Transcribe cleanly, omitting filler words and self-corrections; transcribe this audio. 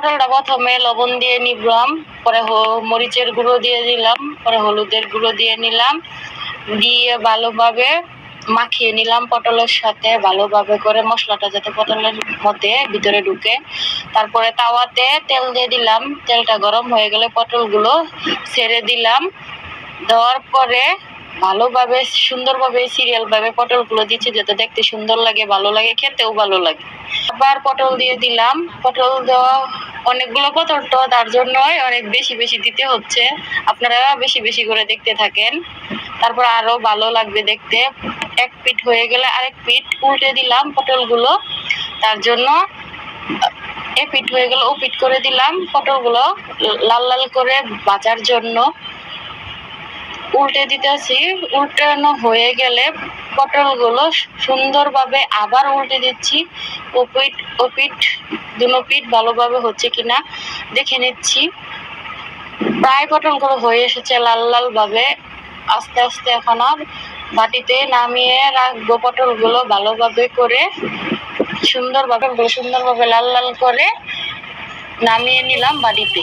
পটলটা প্রথমে লবণ দিয়ে নিলাম, পরে মরিচের গুঁড়ো দিয়ে দিলাম, পরে হলুদের গুঁড়ো দিয়ে নিলাম, দিয়ে ভালোভাবে মাখিয়ে নিলাম পটলের সাথে, ভালোভাবে করে মশলাটা যাতে পটলের মধ্যে ভিতরে ঢুকে। তারপরে তাওয়াতে তেল দিয়ে দিলাম, তেলটা গরম হয়ে গেলে পটলগুলো ছেড়ে দিলাম। দেওয়ার পরে ভালোভাবে সুন্দরভাবে সিরিয়ালভাবে পটলগুলো দিচ্ছি যাতে দেখতে সুন্দর লাগে, ভালো লাগে, খেতেও ভালো লাগে। আবার পটল দিয়ে দিলাম। পটল দেওয়া অনেকগুলো পটল তো, তার জন্য অনেক বেশি বেশি দিতে হচ্ছে, আপনারা বেশি বেশি করে দেখতে থাকেন, তারপর আরো ভালো লাগবে দেখতে। এক পিঠ হয়ে গেলে আরেক পিঠ উল্টে দিলাম পটলগুলো, তার জন্য এ পিঠ হয়ে গেলে ও পিঠ করে দিলাম পটলগুলো লাল লাল করে ভাজার জন্য। উল্টে দিতেছি, উল্টানো হয়ে গেলে পটলগুলো সুন্দরভাবে আবার উল্টে দিচ্ছি। ও পিঠ দুনো পিঠ ভালোভাবে হচ্ছে কিনা দেখে নিচ্ছি। প্রায় পটলগুলো হয়ে এসেছে লাল লাল ভাবে। আস্তে আস্তে এখন আর বাটিতে নামিয়ে রাখবো পটলগুলো ভালোভাবে করে, সুন্দরভাবে লাল লাল করে নামিয়ে নিলাম বাটিতে।